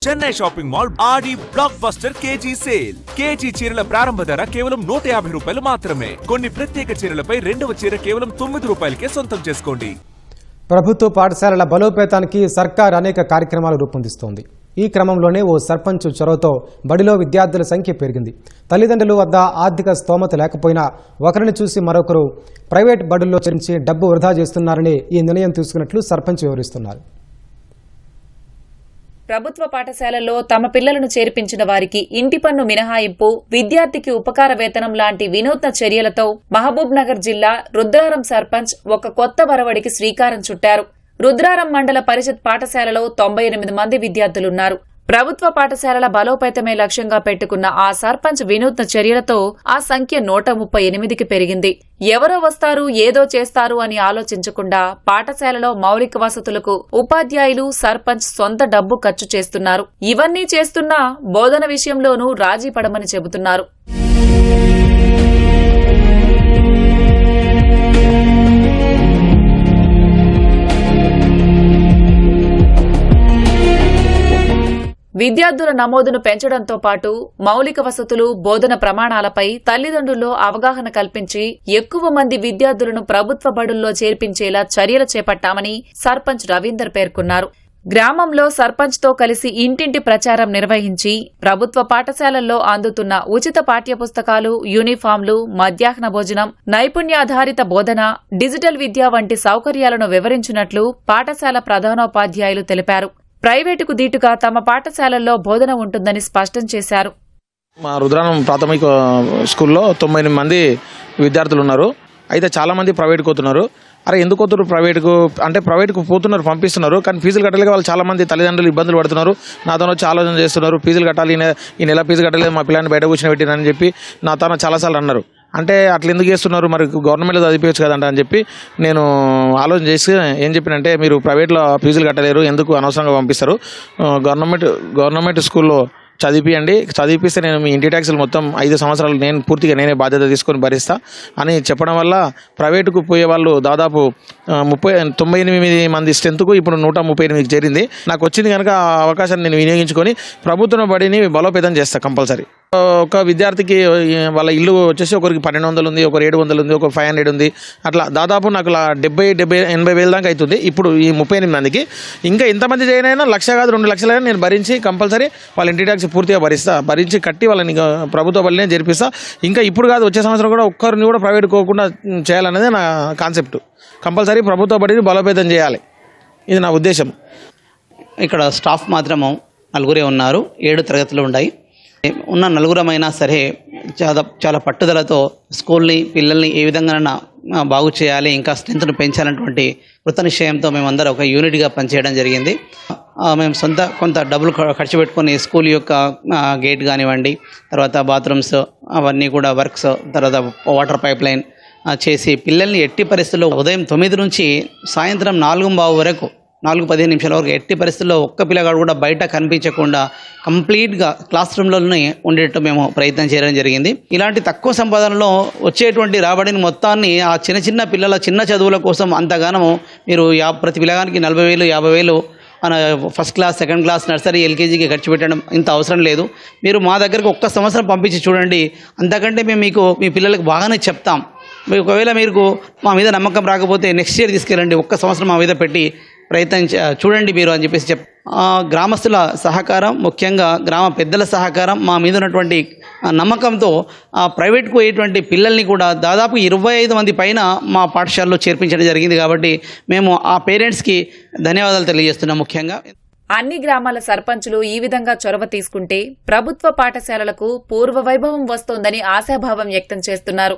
Chennai shopping mall Aadi blockbuster KG sale. KG చీరల ప్రారంభ ధర కేవలం 150 రూపాయలు మాత్రమే. కొన్ని ప్రత్యేక చీరలపై రెండవ చీర కేవలం 9 రూపాయలకే సొంతం చేసుకోండి. ప్రభుత్వ పాఠశాలల బలోపేతానికి సర్కార్ అనేక కార్యక్రమాలు రూపొందిస్తోంది. ఈ క్రమంలోనే ఓ సర్పంచ్ చొరవతో బడిలో విద్యార్థుల సంఖ్య పెరిగింది. తల్లిదండ్రుల వద్ద ఆర్థిక స్తోమత లేకపోయినా ఒకరిని చూసి మరొకరు ప్రైవేట్ బడుల్లో చేర్చి డబ్బు వృధా చేస్తున్నారని ఈ నిర్ణయం తీసుకున్నట్లు సర్పంచ్ వివరిస్తున్నారు. ప్రభుత్వ పాఠశాలల్లో తమ పిల్లలను చేర్పించిన వారికి ఇంటి పన్ను మినహాయింపు, విద్యార్థికి ఉపకార వేతనం లాంటి వినూత్న చర్యలతో మహబూబ్ నగర్ జిల్లా రుద్రారం సర్పంచ్ ఒక కొత్త వరవడికి శ్రీకారం చుట్టారు. రుద్రారం మండల పరిషత్ పాఠశాలలో 98 మంది విద్యార్థులున్నారు. ప్రభుత్వ పాఠశాలల బలోపేతమే లక్ష్యంగా పెట్టుకున్న ఆ సర్పంచ్ వినూత్న చర్యలతో ఆ సంఖ్య 138కి పెరిగింది. ఎవరో వస్తారు ఏదో చేస్తారు అని ఆలోచించకుండా పాఠశాలలో మౌలిక వసతులకు ఉపాధ్యాయులు, సర్పంచ్ సొంత డబ్బు ఖర్చు చేస్తున్నారు. ఇవన్నీ చేస్తున్నా బోధన విషయంలోనూ రాజీ పడమని చెబుతున్నారు. విద్యార్థుల నమోదును పెంచడంతో పాటు మౌలిక వసతులు, బోధన ప్రమాణాలపై తల్లిదండ్రుల్లో అవగాహన కల్పించి ఎక్కువ మంది విద్యార్థులను ప్రభుత్వ బడుల్లో చేర్పించేలా చర్యలు చేపట్టామని సర్పంచ్ రవీందర్ పేర్కొన్నారు. గ్రామంలో సర్పంచ్తో కలిసి ఇంటింటి ప్రచారం నిర్వహించి ప్రభుత్వ పాఠశాలల్లో అందుతున్న ఉచిత పాఠ్యపుస్తకాలు, యూనిఫాంలు, మధ్యాహ్న భోజనం, నైపుణ్యాధారిత బోధన, డిజిటల్ విద్య వంటి సౌకర్యాలను వివరించినట్లు పాఠశాల ప్రధానోపాధ్యాయులు తెలిపారు. ప్రైవేటుకు దీటుగా తమ పాఠశాలల్లో బోధన ఉంటుందని స్పష్టం చేశారు. మా రుద్రారం ప్రాథమిక స్కూల్లో 98 మంది విద్యార్థులు ఉన్నారు. అయితే చాలా మంది ప్రైవేట్కి పోతున్నారు. అరే ఎందుకు పోతున్నారు ప్రైవేట్కు అంటే ప్రైవేట్కు పోతున్నారు, పంపిస్తున్నారు. కానీ ఫీజులు కట్టలేక వాళ్ళు చాలా మంది తల్లిదండ్రులు ఇబ్బందులు పడుతున్నారు. నాతో వచ్చి ఆలోచన చేస్తున్నారు, ఫీజులు కట్టాలి, ఈ నెల ఫీజు కట్టలేదు, మా పిల్లని బయట కూర్చొని పెట్టినని చెప్పి నాతో చాలాసార్లు అన్నారు. అంటే అట్లా ఎందుకు చేస్తున్నారు, మరి గవర్నమెంట్లో చదివించవచ్చు కదంట అని చెప్పి నేను ఆలోచన చేసి ఏం చెప్పినంటే, మీరు ప్రైవేట్లో ఫీజులు కట్టలేరు, ఎందుకు అనవసరంగా పంపిస్తారు, గవర్నమెంట్ స్కూల్లో చదివిపిస్తే నేను మీ ఇంటి ట్యాక్సులు మొత్తం 5 సంవత్సరాలు నేనే బాధ్యత తీసుకొని భరిస్తా అని చెప్పడం వల్ల ప్రైవేటుకు పోయే వాళ్ళు దాదాపు 98 మంది స్ట్రెంత్కు ఇప్పుడు 138కి చేరింది. నాకు వచ్చింది కనుక ఆ అవకాశాన్ని నేను వినియోగించుకొని ప్రభుత్వ బడిని బలోపేతం చేస్తాను కంపల్సరీ. ఒక విద్యార్థికి వాళ్ళ ఇల్లు వచ్చేసి ఒకరికి 1200 ఉంది, ఒకరు 700 ఉంది, ఒక 500 ఉంది. అట్లా దాదాపు నాకు 70-80 వేల దాకా అవుతుంది ఇప్పుడు ఈ 38 మందికి. ఇంకా ఎంతమంది చేయనైనా 1 లక్ష కాదు 2 లక్షలైనా నేను భరించి కంపల్సరీ వాళ్ళ ఇంటి ట్యాక్స్ పూర్తిగా భరించి కట్టి వాళ్ళని ప్రభుత్వ బడినే జరిపిస్తా. ఇంకా ఇప్పుడు కాదు, వచ్చే సంవత్సరం కూడా ఒక్కరిని కూడా ప్రైవేట్ కోకుండా చేయాలనేది నా కాన్సెప్ట్. కంపల్సరీ ప్రభుత్వ బడిని బలోపేతం చేయాలి, ఇది నా ఉద్దేశం. ఇక్కడ స్టాఫ్ మాత్రము 4 ఉన్నారు, 7 తరగతులు ఉన్నాయి. ఉన్న 4 సరే చాలా పట్టుదలతో స్కూల్ని, పిల్లల్ని ఏ విధంగా బాగు చేయాలి, ఇంకా స్ట్రెంత్ను పెంచాలన్నటువంటి కృత నిశ్చయంతో మేమందరం ఒక యూనిట్గా పనిచేయడం జరిగింది. మేము కొంత డబ్బులు ఖర్చు పెట్టుకొని స్కూల్ యొక్క గేట్ కానివ్వండి, తర్వాత బాత్రూమ్స్ అవన్నీ కూడా వర్క్స్, తర్వాత వాటర్ పైప్ లైన్ చేసి పిల్లల్ని ఎట్టి పరిస్థితుల్లో ఉదయం 9 నుంచి సాయంత్రం 4:15 వరకు 4-15 నిమిషాల వరకు ఎట్టి పరిస్థితుల్లో ఒక్క పిల్లగాడు కూడా బయట కనిపించకుండా కంప్లీట్గా క్లాస్ రూమ్లోనే ఉండేటట్టు మేము ప్రయత్నం చేయడం జరిగింది. ఇలాంటి తక్కువ సంపాదనలో వచ్చేటువంటి రాబడిని మొత్తాన్ని ఆ చిన్న పిల్లల చిన్న చదువుల కోసం అంతగానో మీరు ప్రతి పిల్లగానికి 40,000, 50,000 first class, second class, nursery, ఎల్కేజీకి ఖర్చు పెట్టడం ఇంత అవసరం లేదు. మీరు మా దగ్గరకు ఒక్క సంవత్సరం పంపించి చూడండి, అంతకంటే మేము మీకు మీ పిల్లలకు బాగానే చెప్తాం. ఒకవేళ మీకు మా మీద నమ్మకం రాకపోతే నెక్స్ట్ ఇయర్ తీసుకెళ్ళండి, ఒక్క సంవత్సరం మా మీద పెట్టి ప్రయత్నం చూడండి మీరు అని చెప్పేసి గ్రామస్తుల సహకారం, ముఖ్యంగా గ్రామ పెద్దల సహకారం, మా మీద ఉన్నటువంటి నమ్మకంతో ప్రైవేట్కు పోయేటువంటి పిల్లల్ని కూడా దాదాపు 25 మంది పైన మా పాఠశాలలో చేర్పించడం జరిగింది. కాబట్టి మేము ఆ పేరెంట్స్కి ధన్యవాదాలు తెలియజేస్తున్నాం. ముఖ్యంగా అన్ని గ్రామాల సర్పంచులు ఈ విధంగా చొరవ తీసుకుంటే ప్రభుత్వ పాఠశాలలకు పూర్వ వైభవం వస్తోందని ఆశాభావం వ్యక్తం చేస్తున్నారు.